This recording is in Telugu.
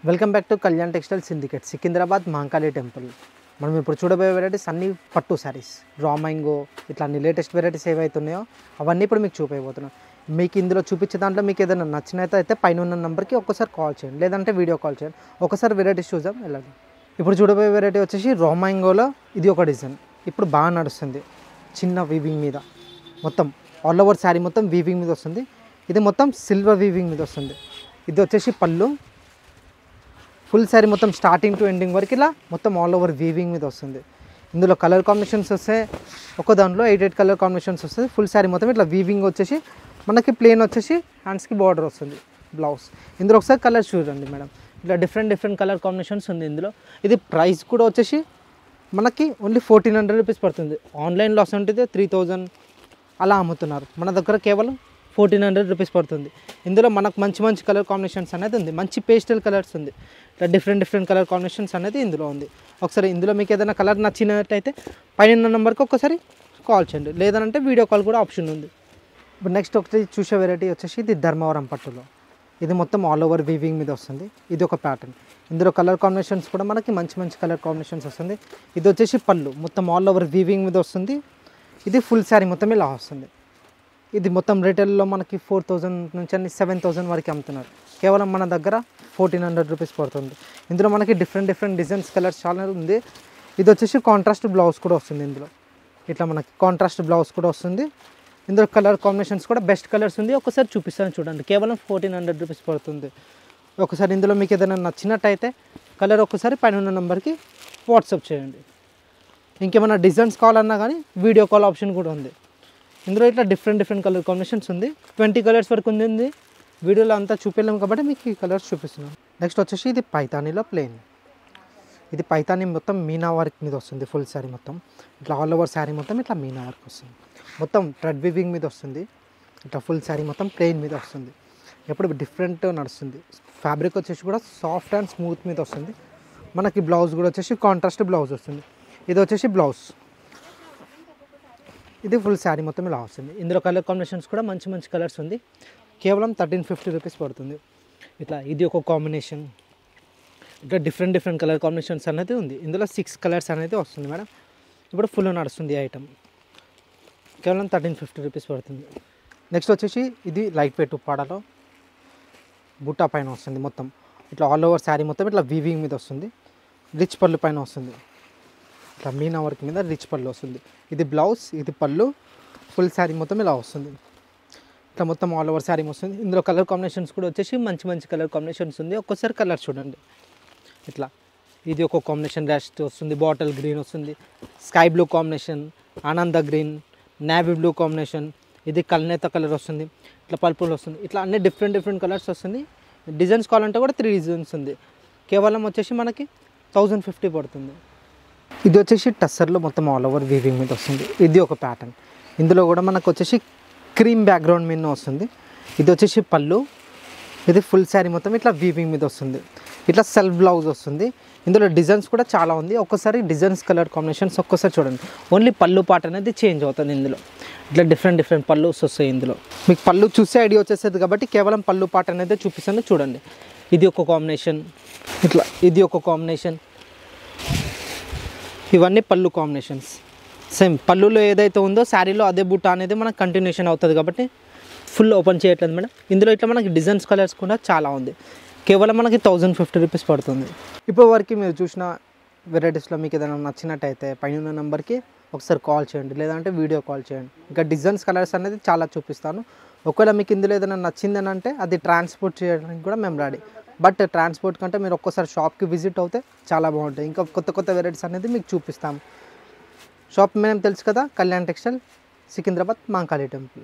Welcome back to Kalyan textile syndicate Secunderabad Mahankali temple. మనం ఇప్పుడు చూడబోయే వెరైటీస్ అన్ని పట్టు శారీస్, రా మ్యాంగో ఇట్లా అన్ని లేటెస్ట్ వెరైటీస్ ఏవైతే ఉన్నాయో అవన్నీ ఇప్పుడు మీకు చూపించబోతున్నాం. మీకు ఇందులో చూపించే దాంట్లో మీకు ఏదైనా నచ్చినైతే పైన ఉన్న నెంబర్కి ఒక్కసారి కాల్ చేయండి, లేదంటే వీడియో కాల్ చేయండి. ఒకసారి వెరైటీస్ చూద్దాం వెళ్ళండి. ఇప్పుడు చూడబోయే వెరైటీ వచ్చేసి రా మ్యాంగోలో ఇది ఒక డిజైన్ ఇప్పుడు బాగా నడుస్తుంది. చిన్న వీవింగ్ మీద మొత్తం ఆల్ ఓవర్ శారీ మొత్తం వీవింగ్ మీద వస్తుంది. ఇది మొత్తం సిల్వర్ వీవింగ్ మీద వస్తుంది. ఇది వచ్చేసి పళ్ళు, ఫుల్ శారీ మొత్తం స్టార్టింగ్ టు ఎండింగ్ వరకు ఇలా మొత్తం ఆల్ ఓవర్ వీవింగ్ మీద వస్తుంది. ఇందులో కలర్ కాంబినేషన్స్ వస్తే ఒక దాంట్లో 8 కలర్ కాంబినేషన్స్ వస్తుంది. ఫుల్ శారీ మొత్తం ఇట్లా వీవింగ్ వచ్చేసి మనకి ప్లెయిన్ వచ్చేసి హ్యాండ్స్కి బార్డర్ వస్తుంది. బ్లౌజ్ ఇందులో ఒకసారి కలర్ చూడండి మేడం, ఇట్లా డిఫరెంట్ కలర్ కాంబినేషన్స్ ఉంది ఇందులో. ఇది ప్రైస్ కూడా వచ్చేసి మనకి ఓన్లీ 1400 రూపీస్ పడుతుంది. ఆన్లైన్లో వస్తుంటే 3000 అలా అమ్ముతున్నారు. మన దగ్గర కేవలం 1400 రూపీస్ పడుతుంది. ఇందులో మనకు మంచి కలర్ కాంబినేషన్స్ అనేది ఉంది, మంచి పేస్టల్ కలర్స్ ఉంది. ఇట్లా డిఫరెంట్ కలర్ కాంబినేషన్స్ అనేది ఇందులో ఉంది. ఒకసారి ఇందులో మీకు ఏదైనా కలర్ నచ్చినట్లయితే పైన నెంబర్కి ఒకసారి కాల్ చేయండి, లేదంటే వీడియో కాల్ కూడా ఆప్షన్ ఉంది. ఇప్పుడు నెక్స్ట్ ఒకటి చూసే వెరైటీ వచ్చేసి ఇది ధర్మవరం పట్టులో. ఇది మొత్తం ఆల్ ఓవర్ వీవింగ్ మీద వస్తుంది. ఇది ఒక ప్యాటర్న్. ఇందులో కలర్ కాంబినేషన్స్ కూడా మనకి మంచి కలర్ కాంబినేషన్స్ వస్తుంది. ఇది వచ్చేసి పళ్ళు మొత్తం ఆల్ ఓవర్ వీవింగ్ మీద వస్తుంది. ఇది ఫుల్ శారీ మొత్తం ఇలా వస్తుంది. ఇది మొత్తం రిటైల్లో మనకి 4000 నుంచి 7000 వరకు అమ్ముతున్నారు. కేవలం మన దగ్గర 1400 రూపీస్ పడుతుంది. ఇందులో మనకి డిఫరెంట్ డిజైన్స్ కలర్స్ చాలా ఉంది. ఇది వచ్చేసి కాంట్రాస్ట్ బ్లౌజ్ కూడా వస్తుంది. ఇందులో ఇట్లా మనకి కాంట్రాస్ట్ బ్లౌజ్ కూడా వస్తుంది. ఇందులో కలర్ కాంబినేషన్స్ కూడా బెస్ట్ కలర్స్ ఉంది. ఒకసారి చూపిస్తాను చూడండి, కేవలం 1400 రూపీస్ పడుతుంది. ఒకసారి ఇందులో మీకు ఏదైనా నచ్చినట్టయితే కలర్ ఒకసారి పైన ఉన్న నెంబర్కి వాట్సాప్ చేయండి. ఇంకేమైనా డిజైన్స్ కావాలన్నా కానీ వీడియో కాల్ ఆప్షన్ కూడా ఉంది. ఇందులో ఇట్లా డిఫరెంట్ కలర్ కాంబినేషన్స్ ఉంది. 20 కలర్స్ వరకు ఉంది. వీడియోలో అంతా చూపించలేము కాబట్టి మీకు ఈ కలర్స్ చూపిస్తున్నాను. నెక్స్ట్ వచ్చేసి ఇది పైతానీలో ప్లెయిన్. ఇది పైతానీ మొత్తం మీనా వర్క్ మీద వస్తుంది. ఫుల్ శారీ మొత్తం ఇట్లా ఆల్ ఓవర్ శారీ మొత్తం ఇట్లా మీనా వర్క్ వస్తుంది. మొత్తం థ్రెడ్ వీవింగ్ మీద వస్తుంది. ఇట్లా ఫుల్ శారీ మొత్తం ప్లెయిన్ మీద వస్తుంది. ఎప్పుడు డిఫరెంట్ నడుస్తుంది. ఫ్యాబ్రిక్ వచ్చేసి కూడా సాఫ్ట్ అండ్ స్మూత్ మీద వస్తుంది. మనకి బ్లౌజ్ కూడా వచ్చేసి కాంట్రాస్ట్ బ్లౌజ్ వస్తుంది. ఇది వచ్చేసి బ్లౌజ్. ఇది ఫుల్ శారీ మొత్తం ఇలా వస్తుంది. ఇందులో కలర్ కాంబినేషన్స్ కూడా మంచి కలర్స్ ఉంది. కేవలం 1350 రూపీస్ పడుతుంది. ఇట్లా ఇది ఒక కాంబినేషన్. ఇట్లా డిఫరెంట్ కలర్ కాంబినేషన్స్ అనేది ఉంది. ఇందులో 6 కలర్స్ అనేది వస్తుంది మేడం. ఇప్పుడు ఫుల్ నడుస్తుంది ఐటమ్. కేవలం 1350 రూపీస్ పడుతుంది. నెక్స్ట్ వచ్చేసి ఇది లైట్ వెయిట్ ఉప్పాడలో బుట్టా పైన వస్తుంది. మొత్తం ఇట్లా ఆల్ ఓవర్ శారీ మొత్తం ఇట్లా వీవింగ్ మీద వస్తుంది. రిచ్ పళ్ళు పైన వస్తుంది. ఇట్లా మీనా వర్క్ మీద రిచ్ పళ్ళు వస్తుంది. ఇది బ్లౌజ్, ఇది పళ్ళు. ఫుల్ శారీ మొత్తం ఇలా వస్తుంది. ఇట్లా మొత్తం ఆల్ ఓవర్ శారీ వస్తుంది. ఇందులో కలర్ కాంబినేషన్స్ కూడా వచ్చేసి మంచి కలర్ కాంబినేషన్స్ ఉంది. ఒక్కోసారి కలర్ చూడండి. ఇట్లా ఇది ఒక కాంబినేషన్ ర్యాస్ట్ వస్తుంది, బాటిల్ గ్రీన్ వస్తుంది, స్కై బ్లూ కాంబినేషన్, ఆనంద గ్రీన్, నేవీ బ్లూ కాంబినేషన్, ఇది కల్నేత కలర్ వస్తుంది, ఇట్లా పర్పుల్ వస్తుంది. ఇట్లా అన్ని డిఫరెంట్ కలర్స్ వస్తుంది. డిజైన్స్ కావాలంటే కూడా 3 డిజైన్స్ ఉంది. కేవలం వచ్చేసి మనకి 1050 పడుతుంది. ఇది వచ్చేసి టస్సర్లో మొత్తం ఆల్ ఓవర్ వీవింగ్ మీద వస్తుంది. ఇది ఒక ప్యాటర్న్. ఇందులో కూడా మనకు వచ్చేసి క్రీమ్ బ్యాక్గ్రౌండ్ మీద వస్తుంది. ఇది వచ్చేసి పళ్ళు. ఇది ఫుల్ శారీ మొత్తం ఇట్లా వీవింగ్ మీద వస్తుంది. ఇట్లా సెల్ఫ్ బ్లౌజ్ వస్తుంది. ఇందులో డిజైన్స్ కూడా చాలా ఉంది. ఒక్కసారి డిజైన్స్ కలర్ కాంబినేషన్స్ ఒక్కసారి చూడండి. ఓన్లీ పళ్ళు పాట అనేది చేంజ్ అవుతుంది. ఇందులో ఇట్లా డిఫరెంట్ పళ్ళుస్ వస్తాయి. ఇందులో మీకు పళ్ళు చూసే ఐడియా వచ్చేస్తుంది కాబట్టి కేవలం పళ్ళు పాట అనేది చూపిస్తాను చూడండి. ఇది ఒక కాంబినేషన్, ఇట్లా ఇది ఒక కాంబినేషన్. ఇవన్నీ పళ్ళు కాంబినేషన్స్. సేమ్ పళ్ళులో ఏదైతే ఉందో శారీలో అదే బుట్ట అనేది మనకు కంటిన్యూషన్ అవుతుంది కాబట్టి ఫుల్ ఓపెన్ చేయట్లేదు మేడం. ఇందులో ఇట్లా మనకి డిజైన్స్ కలర్స్ కూడా చాలా ఉంది. కేవలం మనకి 1050 రూపీస్ పడుతుంది. ఇప్పటి వరకు మీరు చూసిన వెరైటీస్లో మీకు ఏదైనా నచ్చినట్టయితే పైన ఉన్న నెంబర్కి ఒకసారి కాల్ చేయండి, లేదంటే వీడియో కాల్ చేయండి. ఇంకా డిజైన్స్ కలర్స్ అనేది చాలా చూపిస్తాను. ఒకవేళ మీకు ఇందులో ఏదైనా నచ్చిందని అంటే అది ట్రాన్స్పోర్ట్ చేయడానికి కూడా మేము రెడీ. బట్ ట్రాన్స్పోర్ట్ కంటే మీరు ఒక్కసారి షాప్కి విజిట్ అవుతే చాలా బాగుంటాయి. ఇంకా కొత్త వెరైటీస్ అనేది మీకు చూపిస్తాము. షాప్ మేము తెలుసు కదా, కళ్యాణ్ టెక్స్టైల్, సికింద్రాబాద్ మహంకాళి టెంపుల్.